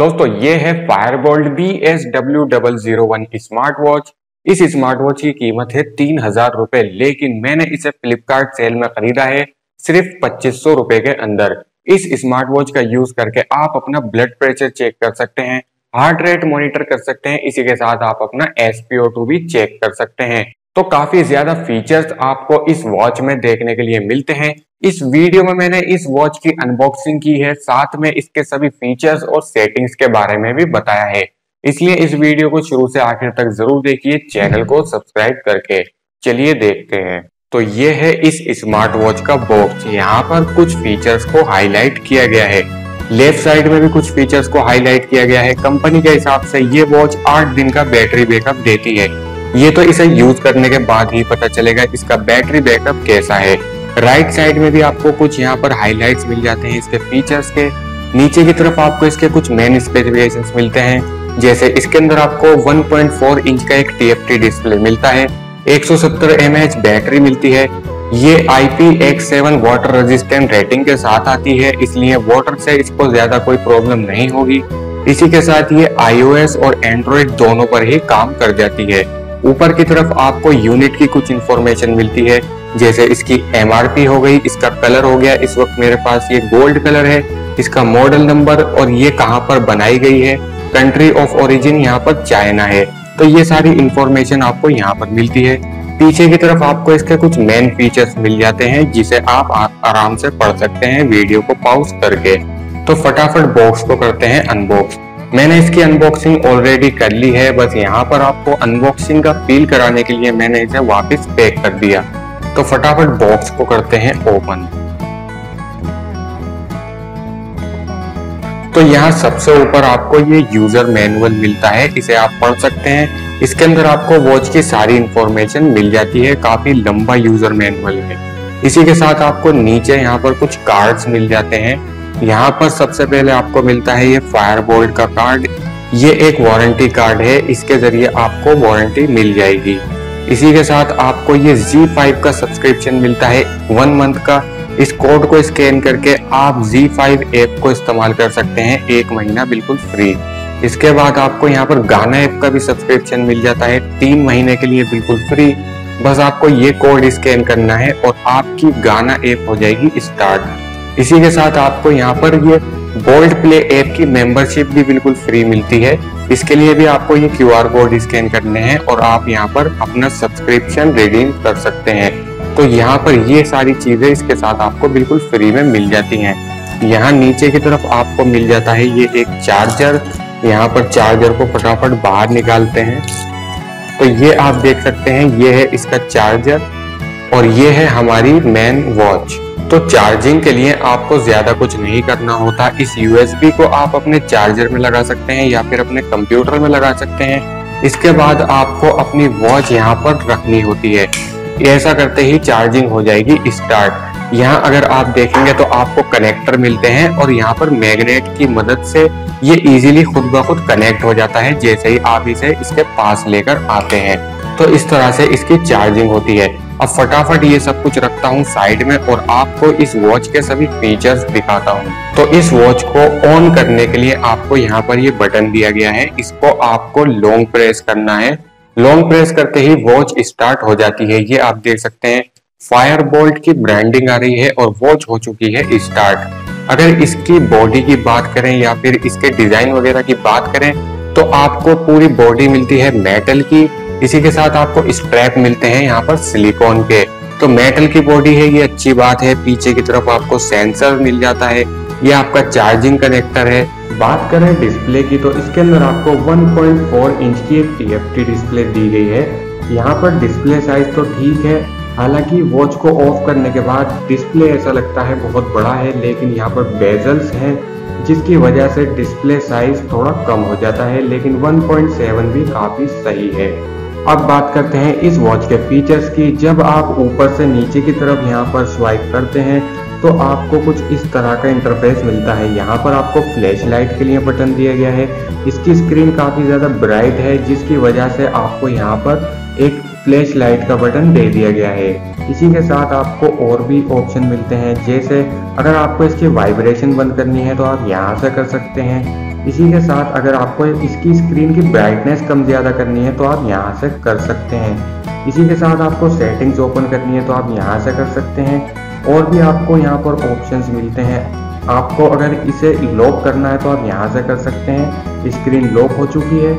दोस्तों ये है फायरबोल्ट BSW001 स्मार्ट वॉच। इस स्मार्ट वॉच की कीमत है 3000 रुपए, लेकिन मैंने इसे फ्लिपकार्ट सेल में खरीदा है सिर्फ 2500 रुपए के अंदर। इस स्मार्ट वॉच का यूज करके आप अपना ब्लड प्रेशर चेक कर सकते हैं, हार्ट रेट मॉनिटर कर सकते हैं, इसी के साथ आप अपना SpO2 भी चेक कर सकते हैं। तो काफी ज्यादा फीचर्स आपको इस वॉच में देखने के लिए मिलते हैं। इस वीडियो में मैंने इस वॉच की अनबॉक्सिंग की है, साथ में इसके सभी फीचर्स और सेटिंग्स के बारे में भी बताया है, इसलिए इस वीडियो को शुरू से आखिर तक जरूर देखिए, चैनल को सब्सक्राइब करके। चलिए देखते हैं। तो ये है इस स्मार्ट वॉच का बॉक्स। यहाँ पर कुछ फीचर्स को हाईलाइट किया गया है, लेफ्ट साइड में भी कुछ फीचर्स को हाईलाइट किया गया है। कंपनी के हिसाब से ये वॉच 8 दिन का बैटरी बैकअप देती है। ये तो इसे यूज करने के बाद ही पता चलेगा इसका बैटरी बैकअप कैसा है। राइट साइड में भी आपको कुछ यहाँ पर हाइलाइट्स मिल जाते हैं इसके फीचर्स के। नीचे की तरफ आपको इसके कुछ मेन स्पेसिफिकेशंस मिलते हैं, जैसे इसके अंदर आपको 1.4 इंच का एक TFT डिस्प्ले मिलता है, 170 mAh बैटरी मिलती है। ये IPX7 वाटर रेजिस्टेंट रेटिंग के साथ आती है, इसलिए वाटर से इसको ज्यादा कोई प्रॉब्लम नहीं होगी। इसी के साथ ये iOS और एंड्रॉइड दोनों पर ही काम कर जाती है। ऊपर की तरफ आपको यूनिट की कुछ इंफॉर्मेशन मिलती है, जैसे इसकी MRP हो गई, इसका कलर हो गया, इस वक्त मेरे पास ये गोल्ड कलर है, इसका मॉडल नंबर और ये कहाँ पर बनाई गई है, कंट्री ऑफ ओरिजिन यहाँ पर चाइना है। तो ये सारी इंफॉर्मेशन आपको यहाँ पर मिलती है। पीछे की तरफ आपको इसके कुछ मेन फीचर्स मिल जाते हैं, जिसे आप आराम से पढ़ सकते हैं वीडियो को पॉज करके। तो फटाफट बॉक्स को करते हैं अनबॉक्स। मैंने इसकी अनबॉक्सिंग ऑलरेडी कर ली है, बस यहाँ पर आपको अनबॉक्सिंग का फील कराने के लिए मैंने इसे वापस पैक कर दिया। तो फटाफट बॉक्स को करते हैं ओपन। तो यहाँ सबसे ऊपर आपको ये यूजर मैनुअल मिलता है, इसे आप पढ़ सकते हैं। इसके अंदर आपको वॉच की सारी इंफॉर्मेशन मिल जाती है, काफी लंबा यूजर मैनुअल है। इसी के साथ आपको नीचे यहाँ पर कुछ कार्ड्स मिल जाते हैं। यहाँ पर सबसे पहले आपको मिलता है ये फायरबोल्ट का कार्ड। ये एक वारंटी कार्ड है, इसके जरिए आपको वारंटी मिल जाएगी। इसी के साथ आपको ये Z5 का सब्सक्रिप्शन मिलता है 1 मंथ का। इस कोड को स्कैन करके आप Z5 ऐप को इस्तेमाल कर सकते हैं 1 महीना बिल्कुल फ्री। इसके बाद आपको यहाँ पर गाना ऐप का भी सब्सक्रिप्शन मिल जाता है 3 महीने के लिए बिल्कुल फ्री। बस आपको ये कोड स्कैन करना है और आपकी गाना ऐप हो जाएगी स्टार्ट। इसी के साथ आपको यहाँ पर ये बोल्ट प्ले ऐप की मेंबरशिप भी बिल्कुल फ्री मिलती है। इसके लिए भी आपको ये QR कोड स्कैन करने हैं और आप यहाँ पर अपना सब्सक्रिप्शन रिडीम कर सकते हैं। तो यहाँ पर ये सारी चीजें इसके साथ आपको बिल्कुल फ्री में मिल जाती हैं। यहाँ नीचे की तरफ आपको मिल जाता है ये एक चार्जर। यहाँ पर चार्जर को फटाफट बाहर निकालते हैं। तो ये आप देख सकते हैं, ये है इसका चार्जर और ये है हमारी मेन वॉच। तो चार्जिंग के लिए आपको ज्यादा कुछ नहीं करना होता। इस USB को आप अपने चार्जर में लगा सकते हैं या फिर अपने कंप्यूटर में लगा सकते हैं। इसके बाद आपको अपनी वॉच यहाँ पर रखनी होती है। ऐसा करते ही चार्जिंग हो जाएगी स्टार्ट। यहाँ अगर आप देखेंगे तो आपको कनेक्टर मिलते हैं और यहाँ पर मैग्नेट की मदद से ये इजीली खुद ब खुद कनेक्ट हो जाता है, जैसे ही आप इसे इसके पास लेकर आते हैं। तो इस तरह से इसकी चार्जिंग होती है। अब फटाफट ये सब कुछ रखता हूँ साइड में और आपको इस वॉच के सभी फीचर्स दिखाता हूँ। तो इस वॉच को ऑन करने के लिए आपको यहाँ पर ये बटन दिया गया है, इसको आपको लॉन्ग प्रेस करना है। लॉन्ग प्रेस करते ही वॉच स्टार्ट हो जाती है। ये आप देख सकते हैं फायरबोल्ट की ब्रांडिंग आ रही है और वॉच हो चुकी है स्टार्ट। अगर इसकी बॉडी की बात करें या फिर इसके डिजाइन वगैरह की बात करें तो आपको पूरी बॉडी मिलती है मेटल की। इसी के साथ आपको स्ट्रैप मिलते हैं यहाँ पर सिलिकॉन के। तो मेटल की बॉडी है, ये अच्छी बात है। पीछे की तरफ आपको सेंसर मिल जाता है, ये आपका चार्जिंग कनेक्टर है। बात करें डिस्प्ले की तो इसके अंदर आपको 1.4 इंच की एक TFT डिस्प्ले दी गई है। यहाँ पर डिस्प्ले साइज तो ठीक है, हालांकि वॉच को ऑफ करने के बाद डिस्प्ले ऐसा लगता है बहुत बड़ा है, लेकिन यहाँ पर बेजल्स हैं जिसकी वजह से डिस्प्ले साइज थोड़ा कम हो जाता है, लेकिन 1.7 भी काफी सही है। अब बात करते हैं इस वॉच के फीचर्स की। जब आप ऊपर से नीचे की तरफ यहाँ पर स्वाइप करते हैं तो आपको कुछ इस तरह का इंटरफेस मिलता है। यहाँ पर आपको फ्लैश लाइट के लिए बटन दिया गया है। इसकी स्क्रीन काफी ज्यादा ब्राइट है, जिसकी वजह से आपको यहाँ पर एक फ्लैश लाइट का बटन दे दिया गया है। इसी के साथ आपको और भी ऑप्शन मिलते हैं, जैसे अगर आपको इसकी वाइब्रेशन बंद करनी है तो आप यहाँ से कर सकते हैं। इसी के साथ अगर आपको इसकी स्क्रीन की ब्राइटनेस कम ज़्यादा करनी है तो आप यहाँ से कर सकते हैं। इसी के साथ आपको सेटिंग्स ओपन करनी है तो आप यहाँ से कर सकते हैं। और भी आपको यहाँ पर ऑप्शंस मिलते हैं। आपको अगर इसे लॉक करना है तो आप यहाँ से कर सकते हैं। स्क्रीन लॉक हो चुकी है।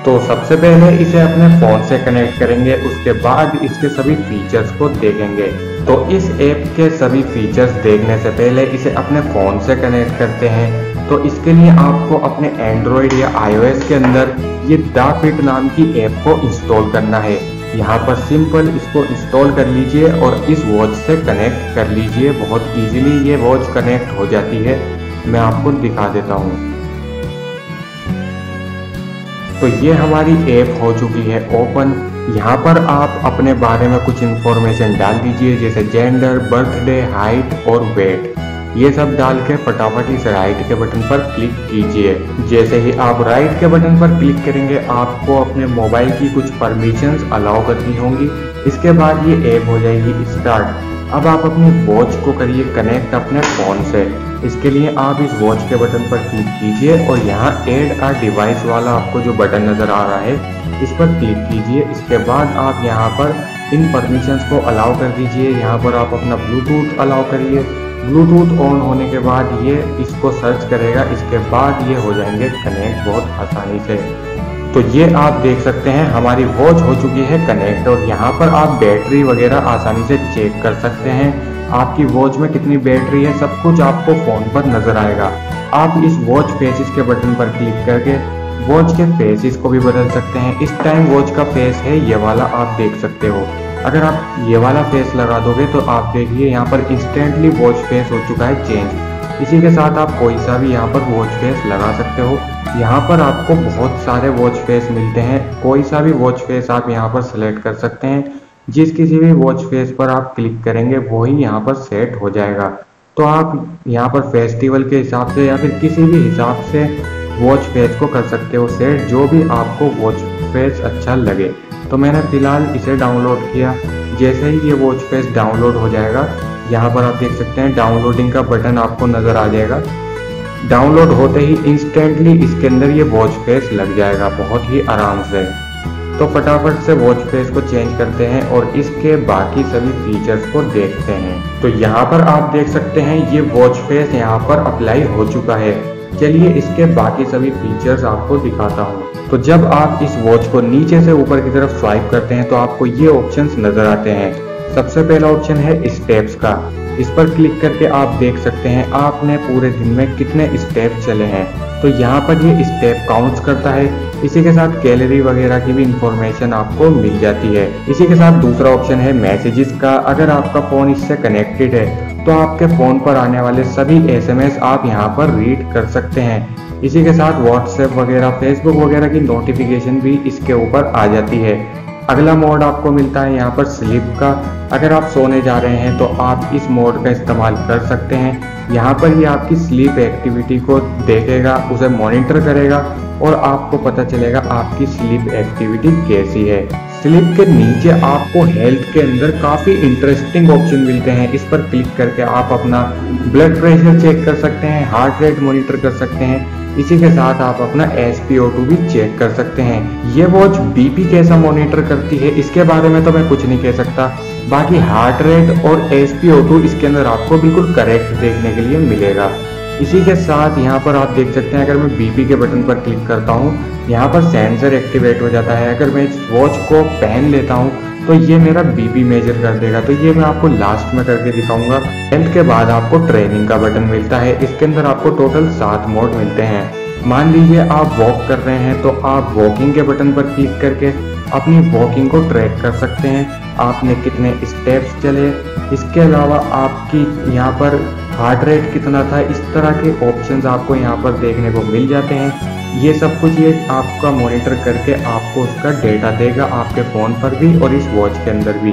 तो सबसे पहले इसे अपने फ़ोन से कनेक्ट करेंगे, उसके बाद इसके सभी फीचर्स को देखेंगे। तो इस ऐप के सभी फीचर्स देखने से पहले इसे अपने फ़ोन से कनेक्ट करते हैं। तो इसके लिए आपको अपने एंड्रॉयड या iOS के अंदर ये द फिट नाम की ऐप को इंस्टॉल करना है। यहाँ पर सिंपल इसको इंस्टॉल कर लीजिए और इस वॉच से कनेक्ट कर लीजिए। बहुत इजीली ये वॉच कनेक्ट हो जाती है। मैं आपको दिखा देता हूँ। तो ये हमारी ऐप हो चुकी है ओपन। यहाँ पर आप अपने बारे में कुछ इन्फॉर्मेशन डाल दीजिए, जैसे जेंडर, बर्थडे, हाइट और वेट। ये सब डाल के फटाफट इस राइट के बटन पर क्लिक कीजिए। जैसे ही आप राइट के बटन पर क्लिक करेंगे आपको अपने मोबाइल की कुछ परमिशंस अलाउ करनी होंगी। इसके बाद ये ऐप हो जाएगी स्टार्ट। अब आप अपनी वॉच को करिए कनेक्ट अपने फ़ोन से। इसके लिए आप इस वॉच के बटन पर क्लिक कीजिए और यहाँ ऐड अ डिवाइस वाला आपको जो बटन नज़र आ रहा है इस पर क्लिक कीजिए। इसके बाद आप यहाँ पर इन परमिशंस को अलाउ कर दीजिए। यहाँ पर आप अपना ब्लूटूथ अलाउ करिए। ब्लूटूथ ऑन होने के बाद ये इसको सर्च करेगा। इसके बाद ये हो जाएंगे कनेक्ट बहुत आसानी से। तो ये आप देख सकते हैं हमारी वॉच हो चुकी है कनेक्ट। और यहाँ पर आप बैटरी वगैरह आसानी से चेक कर सकते हैं। आपकी वॉच में कितनी बैटरी है सब कुछ आपको फ़ोन पर नज़र आएगा। आप इस वॉच फेसेस के बटन पर क्लिक करके वॉच के फेसेस को भी बदल सकते हैं। इस टाइम वॉच का फेस है ये वाला, आप देख सकते हो। अगर आप ये वाला फेस लगा दोगे तो आप देखिए यहाँ पर इंस्टेंटली वॉच फेस हो चुका है चेंज। इसी के साथ आप कोई सा भी यहाँ पर वॉच फेस लगा सकते हो। यहाँ पर आपको बहुत सारे वॉच फेस मिलते हैं। कोई सा भी वॉच फेस आप यहाँ पर सेलेक्ट कर सकते हैं। जिस किसी भी वॉच फेस पर आप क्लिक करेंगे वही यहाँ पर सेट हो जाएगा। तो आप यहाँ पर फेस्टिवल के हिसाब से या फिर किसी भी हिसाब से वॉच फेस को कर सकते हो सेट, जो भी आपको वॉच फेस अच्छा लगे। तो मैंने फिलहाल इसे डाउनलोड किया। जैसे ही ये वॉच फेस डाउनलोड हो जाएगा यहाँ पर आप देख सकते हैं डाउनलोडिंग का बटन आपको नज़र आ जाएगा। डाउनलोड होते ही इंस्टेंटली इसके अंदर ये वॉच फेस लग जाएगा बहुत ही आराम से। तो फटाफट से वॉच फेस को चेंज करते हैं और इसके बाकी सभी फीचर्स को देखते हैं। तो यहाँ पर आप देख सकते हैं ये वॉच फेस यहाँ पर अप्लाई हो चुका है। चलिए इसके बाकी सभी फीचर्स आपको दिखाता हूँ। तो जब आप इस वॉच को नीचे से ऊपर की तरफ स्वाइप करते हैं तो आपको ये ऑप्शंस नजर आते हैं। सबसे पहला ऑप्शन है स्टेप्स का। इस पर क्लिक करके आप देख सकते हैं आपने पूरे दिन में कितने स्टेप चले हैं। तो यहाँ पर ये स्टेप काउंट्स करता है। इसी के साथ कैलोरी वगैरह की भी इंफॉर्मेशन आपको मिल जाती है। इसी के साथ दूसरा ऑप्शन है मैसेजेस का। अगर आपका फ़ोन इससे कनेक्टेड है तो आपके फ़ोन पर आने वाले सभी SMS आप यहाँ पर रीड कर सकते हैं। इसी के साथ व्हाट्सएप वगैरह, फेसबुक वगैरह की नोटिफिकेशन भी इसके ऊपर आ जाती है। अगला मोड आपको मिलता है यहाँ पर स्लीप का। अगर आप सोने जा रहे हैं तो आप इस मोड का इस्तेमाल कर सकते हैं। यहाँ पर ही आपकी स्लीप एक्टिविटी को देखेगा, उसे मॉनिटर करेगा और आपको पता चलेगा आपकी स्लीप एक्टिविटी कैसी है। स्लीप के नीचे आपको हेल्थ के अंदर काफ़ी इंटरेस्टिंग ऑप्शन मिलते हैं। इस पर क्लिक करके आप अपना ब्लड प्रेशर चेक कर सकते हैं, हार्ट रेट मॉनिटर कर सकते हैं। इसी के साथ आप अपना SpO2 भी चेक कर सकते हैं। ये वॉच BP कैसा मॉनिटर करती है इसके बारे में तो मैं कुछ नहीं कह सकता। बाकी हार्ट रेट और SpO2 इसके अंदर आपको बिल्कुल करेक्ट देखने के लिए मिलेगा। इसी के साथ यहाँ पर आप देख सकते हैं अगर मैं BP के बटन पर क्लिक करता हूँ यहाँ पर सेंसर एक्टिवेट हो जाता है। अगर मैं इस वॉच को पहन लेता हूँ तो ये मेरा BP मेजर कर देगा। तो ये मैं आपको लास्ट में करके दिखाऊंगा। हेल्थ के बाद आपको ट्रेनिंग का बटन मिलता है। इसके अंदर आपको टोटल 7 मोड मिलते हैं। मान लीजिए आप वॉक कर रहे हैं तो आप वॉकिंग के बटन पर क्लिक करके अपनी वॉकिंग को ट्रैक कर सकते हैं, आपने कितने स्टेप्स चले। इसके अलावा आपकी यहाँ पर हार्ट रेट कितना था, इस तरह के ऑप्शंस आपको यहाँ पर देखने को मिल जाते हैं। ये सब कुछ ये आपका मॉनिटर करके आपको उसका डेटा देगा आपके फ़ोन पर भी और इस वॉच के अंदर भी।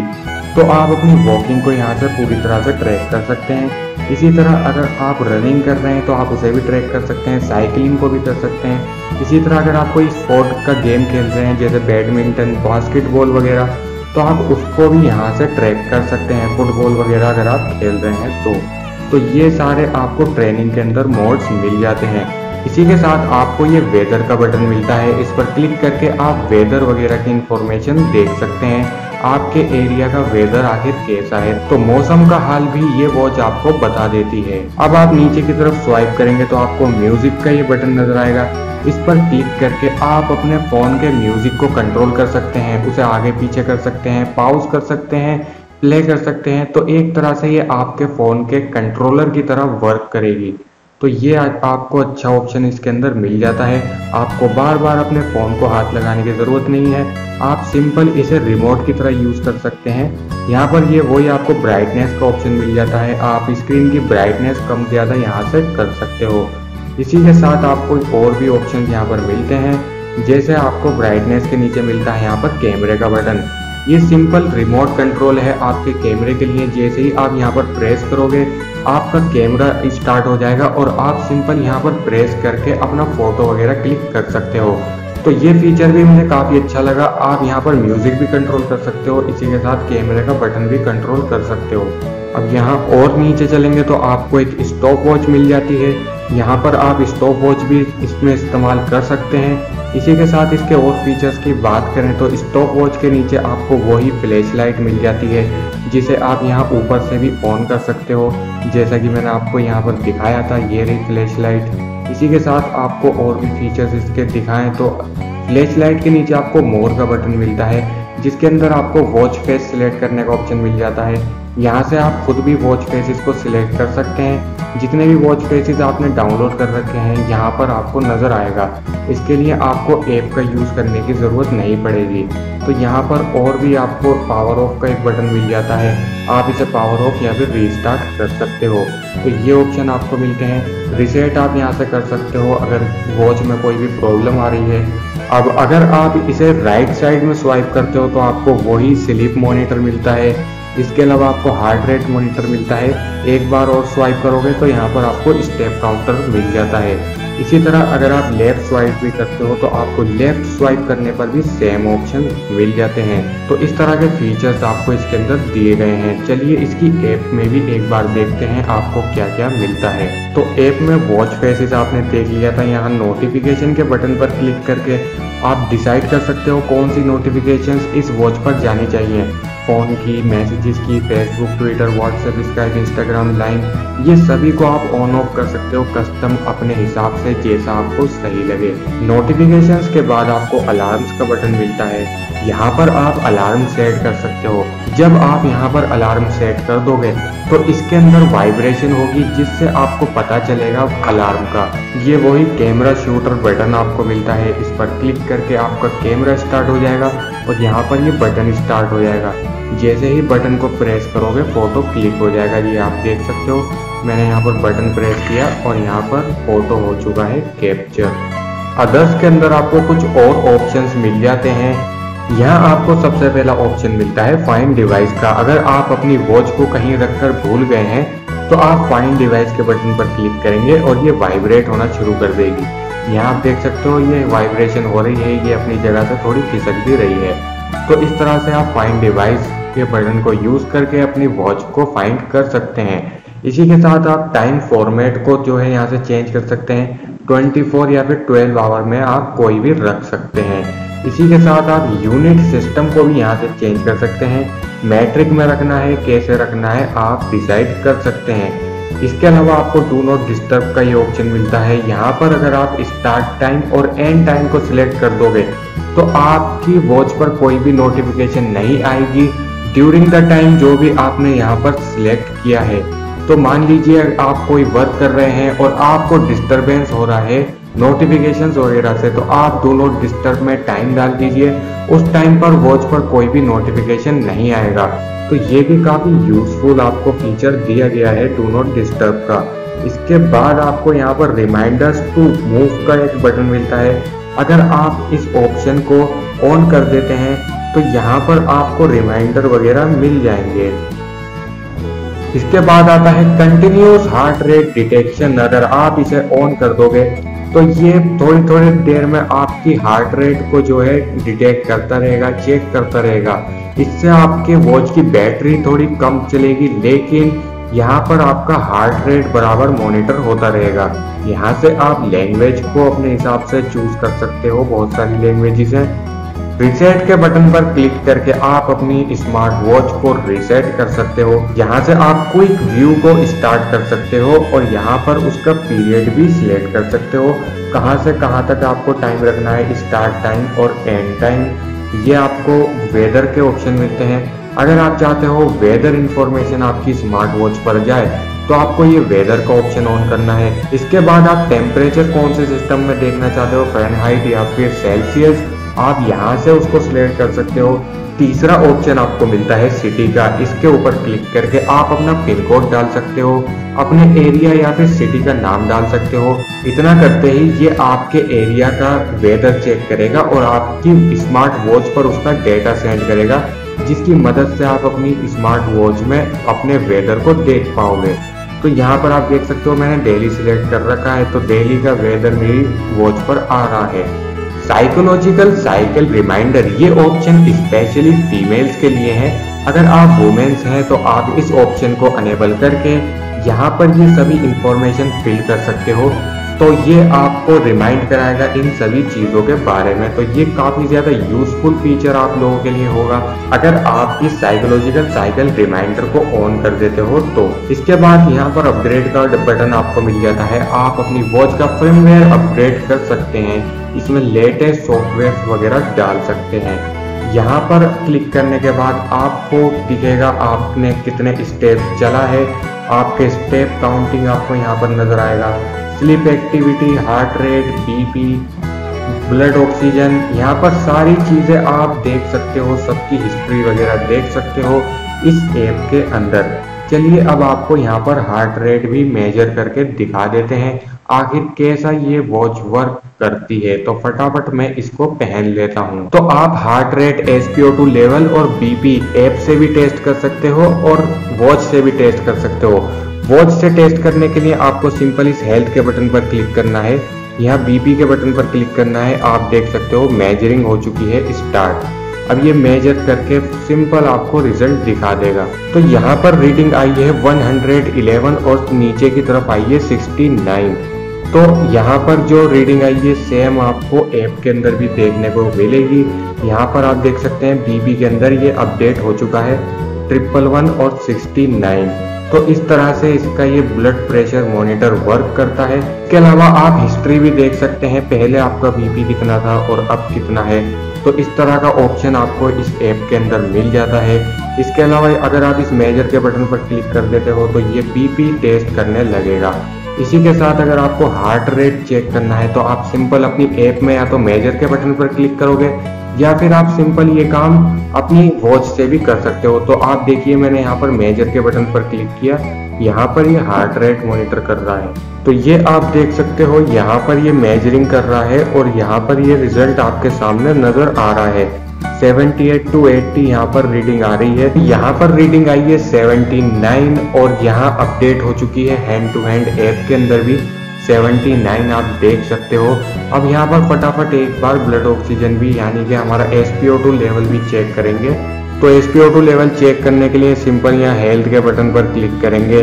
तो आप अपनी वॉकिंग को यहाँ से पूरी तरह से ट्रैक कर सकते हैं। इसी तरह अगर आप रनिंग कर रहे हैं तो आप उसे भी ट्रैक कर सकते हैं, साइकिलिंग को भी कर सकते हैं। इसी तरह अगर आप कोई स्पोर्ट का गेम खेल रहे हैं जैसे बैडमिंटन, बास्केटबॉल वगैरह, तो आप उसको भी यहाँ से ट्रैक कर सकते हैं। फुटबॉल वगैरह अगर आप खेल रहे हैं तो ये सारे आपको ट्रेनिंग के अंदर मोड्स मिल जाते हैं। इसी के साथ आपको ये वेदर का बटन मिलता है। इस पर क्लिक करके आप वेदर वगैरह की इंफॉर्मेशन देख सकते हैं, आपके एरिया का वेदर आखिर कैसा है। तो मौसम का हाल भी ये वॉच आपको बता देती है। अब आप नीचे की तरफ स्वाइप करेंगे तो आपको म्यूजिक का ये बटन नजर आएगा। इस पर क्लिक करके आप अपने फोन के म्यूजिक को कंट्रोल कर सकते हैं, उसे आगे पीछे कर सकते हैं, पॉज कर सकते हैं, प्ले कर सकते हैं। तो एक तरह से ये आपके फोन के कंट्रोलर की तरह वर्क करेगी। तो ये आपको अच्छा ऑप्शन इसके अंदर मिल जाता है। आपको बार बार अपने फ़ोन को हाथ लगाने की ज़रूरत नहीं है, आप सिंपल इसे रिमोट की तरह यूज़ कर सकते हैं। यहाँ पर ये वही आपको ब्राइटनेस का ऑप्शन मिल जाता है, आप स्क्रीन की ब्राइटनेस कम ज़्यादा यहाँ से कर सकते हो। इसी के साथ आपको और भी ऑप्शन यहाँ पर मिलते हैं, जैसे आपको ब्राइटनेस के नीचे मिलता है यहाँ पर कैमरे का बटन। ये सिंपल रिमोट कंट्रोल है आपके कैमरे के लिए। जैसे ही आप यहाँ पर प्रेस करोगे आपका कैमरा स्टार्ट हो जाएगा और आप सिंपल यहाँ पर प्रेस करके अपना फोटो वगैरह क्लिक कर सकते हो। तो ये फीचर भी मुझे काफ़ी अच्छा लगा। आप यहाँ पर म्यूजिक भी कंट्रोल कर सकते हो, इसी के साथ कैमरे का बटन भी कंट्रोल कर सकते हो। अब यहाँ और नीचे चलेंगे तो आपको एक स्टॉप वॉच मिल जाती है। यहाँ पर आप स्टॉप वॉच भी इसमें इस्तेमाल कर सकते हैं। इसी के साथ इसके और फीचर्स की बात करें तो स्टॉप वॉच के नीचे आपको वही फ्लैश लाइट मिल जाती है, जिसे आप यहाँ ऊपर से भी ऑन कर सकते हो, जैसा कि मैंने आपको यहाँ पर दिखाया था। ये रही फ्लैश लाइट। इसी के साथ आपको और भी फीचर्स इसके दिखाएं तो फ्लैश लाइट के नीचे आपको मोर का बटन मिलता है, जिसके अंदर आपको वॉच फेस सिलेक्ट करने का ऑप्शन मिल जाता है। यहाँ से आप खुद भी वॉच फेसेस को सिलेक्ट कर सकते हैं। जितने भी वॉच फेसेस आपने डाउनलोड कर रखे हैं यहाँ पर आपको नज़र आएगा। इसके लिए आपको ऐप का यूज़ करने की ज़रूरत नहीं पड़ेगी। तो यहाँ पर और भी आपको पावर ऑफ का एक बटन मिल जाता है, आप इसे पावर ऑफ या फिर रीस्टार्ट कर सकते हो। तो ये ऑप्शन आपको मिलते हैं। रिसेट आप यहाँ से कर सकते हो अगर वॉच में कोई भी प्रॉब्लम आ रही है। अब अगर आप इसे राइट साइड में स्वाइप करते हो तो आपको वही स्लीप मॉनिटर मिलता है। इसके अलावा आपको हार्ट रेट मॉनिटर मिलता है। एक बार और स्वाइप करोगे तो यहाँ पर आपको स्टेप काउंटर मिल जाता है। इसी तरह अगर आप लेफ्ट स्वाइप भी करते हो तो आपको लेफ्ट स्वाइप करने पर भी सेम ऑप्शन मिल जाते हैं। तो इस तरह के फीचर्स आपको इसके अंदर दिए गए हैं। चलिए इसकी ऐप में भी एक बार देखते हैं आपको क्या क्या मिलता है। तो ऐप में वॉच फेसेस आपने देख लिया था। यहाँ नोटिफिकेशन के बटन पर क्लिक करके आप डिसाइड कर सकते हो कौन सी नोटिफिकेशंस इस वॉच पर जानी चाहिए। फ़ोन की, मैसेजेस की, Facebook, Twitter, WhatsApp, Skype, Instagram, line, ये सभी को आप ऑन ऑफ कर सकते हो कस्टम अपने हिसाब से, जैसा आपको सही लगे। नोटिफिकेशंस के बाद आपको अलार्म्स का बटन मिलता है। यहाँ पर आप अलार्म सेट कर सकते हो। जब आप यहाँ पर अलार्म सेट कर दोगे तो इसके अंदर वाइब्रेशन होगी, जिससे आपको पता चलेगा अलार्म का। ये वही कैमरा शूटर बटन आपको मिलता है। इस पर क्लिक करके आपका कैमरा स्टार्ट हो जाएगा और यहाँ पर ये बटन स्टार्ट हो जाएगा। जैसे ही बटन को प्रेस करोगे फोटो क्लिक हो जाएगा। ये आप देख सकते हो, मैंने यहाँ पर बटन प्रेस किया और यहाँ पर फोटो हो चुका है कैप्चर। अदर्स के अंदर आपको कुछ और ऑप्शंस मिल जाते हैं। यहाँ आपको सबसे पहला ऑप्शन मिलता है फाइंड डिवाइस का। अगर आप अपनी वॉच को कहीं रखकर भूल गए हैं तो आप फाइंड डिवाइस के बटन पर क्लिक करेंगे और ये वाइब्रेट होना शुरू कर देगी। यहाँ आप देख सकते हो ये वाइब्रेशन हो रही है, ये अपनी जगह से थोड़ी खिसक भी रही है। तो इस तरह से आप फाइंड डिवाइस के बटन को यूज करके अपनी वॉच को फाइंड कर सकते हैं। इसी के साथ आप टाइम फॉर्मेट को जो है यहाँ से चेंज कर सकते हैं। 24 या फिर 12 आवर में आप कोई भी रख सकते हैं। इसी के साथ आप यूनिट सिस्टम को भी यहाँ से चेंज कर सकते हैं। मैट्रिक में रखना है, कैसे रखना है आप डिसाइड कर सकते हैं। इसके अलावा आपको डू नॉट डिस्टर्ब का ये ऑप्शन मिलता है। यहाँ पर अगर आप स्टार्ट टाइम और एंड टाइम को सिलेक्ट कर दोगे तो आपकी वॉच पर कोई भी नोटिफिकेशन नहीं आएगी ड्यूरिंग द टाइम जो भी आपने यहाँ पर सिलेक्ट किया है। तो मान लीजिए आप कोई वर्क कर रहे हैं और आपको डिस्टरबेंस हो रहा है नोटिफिकेशंस वगैरह से, तो आप डू नॉट डिस्टर्ब में टाइम डाल दीजिए। उस टाइम पर वॉच पर कोई भी नोटिफिकेशन नहीं आएगा। तो ये भी काफ़ी यूजफुल आपको फीचर दिया गया है डू नॉट डिस्टर्ब का। इसके बाद आपको यहाँ पर रिमाइंडर्स टू मूव का एक बटन मिलता है। अगर आप इस ऑप्शन को ऑन कर देते हैं तो यहाँ पर आपको रिमाइंडर वगैरह मिल जाएंगे। इसके बाद आता है कंटिन्यूस हार्ट रेट डिटेक्शन। अगर आप इसे ऑन कर दोगे तो ये थोड़ी थोड़ी देर में आपकी हार्ट रेट को जो है डिटेक्ट करता रहेगा, चेक करता रहेगा। इससे आपके वॉच की बैटरी थोड़ी कम चलेगी, लेकिन यहाँ पर आपका हार्ट रेट बराबर मॉनिटर होता रहेगा। यहाँ से आप लैंग्वेज को अपने हिसाब से चूज कर सकते हो, बहुत सारी लैंग्वेजेस हैं। रिसेट के बटन पर क्लिक करके आप अपनी स्मार्ट वॉच को रिसेट कर सकते हो। यहाँ से आप क्विक व्यू को स्टार्ट कर सकते हो और यहाँ पर उसका पीरियड भी सिलेक्ट कर सकते हो, कहाँ से कहाँ तक आपको टाइम रखना है, स्टार्ट टाइम और एंड टाइम। ये आपको वेदर के ऑप्शन मिलते हैं। अगर आप चाहते हो वेदर इंफॉर्मेशन आपकी स्मार्ट वॉच पर जाए तो आपको ये वेदर का ऑप्शन ऑन करना है। इसके बाद आप टेम्परेचर कौन से सिस्टम में देखना चाहते हो, फ़ारेनहाइट या फिर सेल्सियस, आप यहाँ से उसको सिलेक्ट कर सकते हो। तीसरा ऑप्शन आपको मिलता है सिटी का। इसके ऊपर क्लिक करके आप अपना पिन कोड डाल सकते हो, अपने एरिया या फिर सिटी का नाम डाल सकते हो। इतना करते ही ये आपके एरिया का वेदर चेक करेगा और आपकी स्मार्ट वॉच पर उसका डेटा सेंड करेगा, जिसकी मदद से आप अपनी स्मार्ट वॉच में अपने वेदर को देख पाओगे। तो यहाँ पर आप देख सकते हो मैंने दिल्ली सिलेक्ट कर रखा है, तो दिल्ली का वेदर मेरी वॉच पर आ रहा है। साइकोलॉजिकल साइकिल रिमाइंडर, ये ऑप्शन स्पेशली फीमेल्स के लिए है। अगर आप वुमेन्स हैं तो आप इस ऑप्शन को अनेबल करके यहाँ पर ये सभी इंफॉर्मेशन फिल कर सकते हो, तो ये आपको रिमाइंड कराएगा इन सभी चीज़ों के बारे में। तो ये काफ़ी ज़्यादा यूजफुल फीचर आप लोगों के लिए होगा अगर आप इस साइकोलॉजिकल साइकिल रिमाइंडर को ऑन कर देते हो तो। इसके बाद यहाँ पर अपग्रेड का बटन आपको मिल जाता है। आप अपनी वॉच का फर्मवेयर अपग्रेड कर सकते हैं, इसमें लेटेस्ट सॉफ्टवेयर वगैरह डाल सकते हैं। यहाँ पर क्लिक करने के बाद आपको दिखेगा आपने कितने स्टेप चला है, आपके स्टेप काउंटिंग आपको यहाँ पर नजर आएगा। Sleep activity, heart rate, BP, blood oxygen, यहाँ पर सारी चीज़ें आप देख सकते हो, सबकी हिस्ट्री वगैरह देख सकते हो इस ऐप के अंदर। चलिए अब आपको यहाँ पर हार्ट रेट भी मेजर करके दिखा देते हैं, आखिर कैसा ये वॉच वर्क करती है। तो फटाफट मैं इसको पहन लेता हूँ। तो आप हार्ट रेट, SpO2 लेवल और बीपी ऐप से भी टेस्ट कर सकते हो और वॉच से भी टेस्ट कर सकते हो। वॉच से टेस्ट करने के लिए आपको सिंपल इस हेल्थ के बटन पर क्लिक करना है, यहाँ बीपी के बटन पर क्लिक करना है। आप देख सकते हो मेजरिंग हो चुकी है स्टार्ट। अब ये मेजर करके सिंपल आपको रिजल्ट दिखा देगा। तो यहाँ पर रीडिंग आई है 111 और नीचे की तरफ आई है 69। तो यहाँ पर जो रीडिंग आई है सेम आपको ऐप के अंदर भी देखने को मिलेगी। यहाँ पर आप देख सकते हैं बीपी के अंदर ये अपडेट हो चुका है 111 और 69। तो इस तरह से इसका ये ब्लड प्रेशर मॉनिटर वर्क करता है। इसके अलावा आप हिस्ट्री भी देख सकते हैं, पहले आपका बीपी कितना था और अब कितना है। तो इस तरह का ऑप्शन आपको इस ऐप के अंदर मिल जाता है। इसके अलावा अगर आप इस मेजर के बटन पर क्लिक कर देते हो तो ये बीपी टेस्ट करने लगेगा। इसी के साथ अगर आपको हार्ट रेट चेक करना है तो आप सिंपल अपनी ऐप में या तो मेजर के बटन पर क्लिक करोगे या फिर आप सिंपल ये काम अपनी वॉच से भी कर सकते हो। तो आप देखिए मैंने यहाँ पर मेजर के बटन पर क्लिक किया, यहाँ पर ये हार्ट रेट मॉनिटर कर रहा है। तो ये आप देख सकते हो यहाँ पर ये मेजरिंग कर रहा है और यहाँ पर ये रिजल्ट आपके सामने नजर आ रहा है। 78 to 80 यहाँ पर रीडिंग आ रही है। यहाँ पर रीडिंग आई है 79 और यहाँ अपडेट हो चुकी है हैंड टू हैंड ऐप के अंदर भी 79 आप देख सकते हो। अब यहाँ पर फटाफट एक बार ब्लड ऑक्सीजन भी यानी कि हमारा SpO2 लेवल भी चेक करेंगे। तो SpO2 लेवल चेक करने के लिए सिंपल यहाँ हेल्थ के बटन पर क्लिक करेंगे,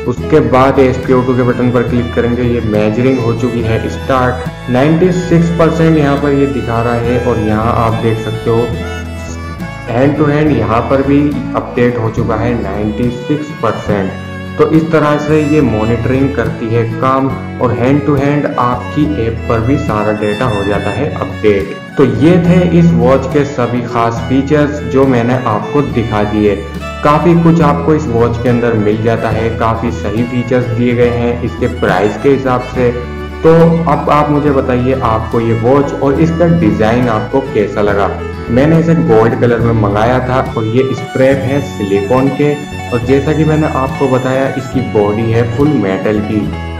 उसके बाद SpO2 के बटन पर क्लिक करेंगे। ये मेजरिंग हो चुकी है स्टार्ट, 96% यहाँ पर ये दिखा रहा है और यहाँ आप देख सकते हो हैंड टू हैंड यहाँ पर भी अपडेट हो चुका है 96%। तो इस तरह से ये मॉनिटरिंग करती है काम और हैंड टू हैंड आपकी ऐप पर भी सारा डेटा हो जाता है अपडेट। तो ये थे इस वॉच के सभी खास फीचर्स जो मैंने आपको दिखा दिए। काफ़ी कुछ आपको इस वॉच के अंदर मिल जाता है, काफ़ी सही फीचर्स दिए गए हैं इसके प्राइस के हिसाब से। तो अब आप मुझे बताइए आपको ये वॉच और इसका डिज़ाइन आपको कैसा लगा। मैंने इसे गोल्ड कलर में मंगाया था और ये स्ट्रैप है सिलिकॉन के और जैसा कि मैंने आपको बताया इसकी बॉडी है फुल मेटल की,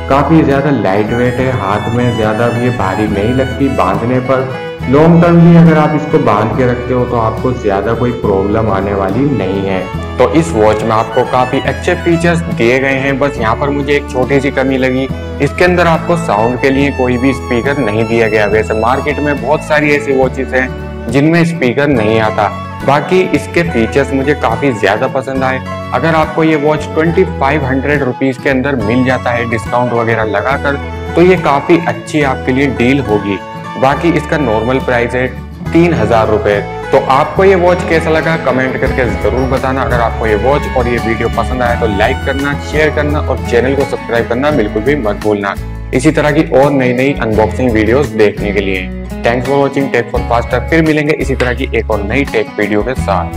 काफ़ी ज़्यादा लाइट वेट है, हाथ में ज़्यादा भी ये भारी नहीं लगती बांधने पर। लॉन्ग टर्म भी अगर आप इसको बांध के रखते हो तो आपको ज़्यादा कोई प्रॉब्लम आने वाली नहीं है। तो इस वॉच में आपको काफ़ी अच्छे फीचर्स दिए गए हैं, बस यहाँ पर मुझे एक छोटी सी कमी लगी, इसके अंदर आपको साउंड के लिए कोई भी स्पीकर नहीं दिया गया। वैसे मार्केट में बहुत सारी ऐसी वॉचेस हैं जिनमें स्पीकर नहीं आता, बाकी इसके फीचर्स मुझे काफी ज्यादा पसंद आए। अगर आपको ये वॉच 2500 रुपीज के अंदर मिल जाता है डिस्काउंट वगैरह लगाकर, तो ये काफी अच्छी आपके लिए डील होगी। बाकी इसका नॉर्मल प्राइस है 3000 रुपए। तो आपको ये वॉच कैसा लगा कमेंट करके जरूर बताना। अगर आपको ये वॉच और ये वीडियो पसंद आया तो लाइक करना, शेयर करना और चैनल को सब्सक्राइब करना बिल्कुल भी मत भूलना, इसी तरह की और नई नई अनबॉक्सिंग वीडियोस देखने के लिए। Thanks for watching take for faster. फिर मिलेंगे इसी तरह की एक और नई टेक वीडियो के साथ।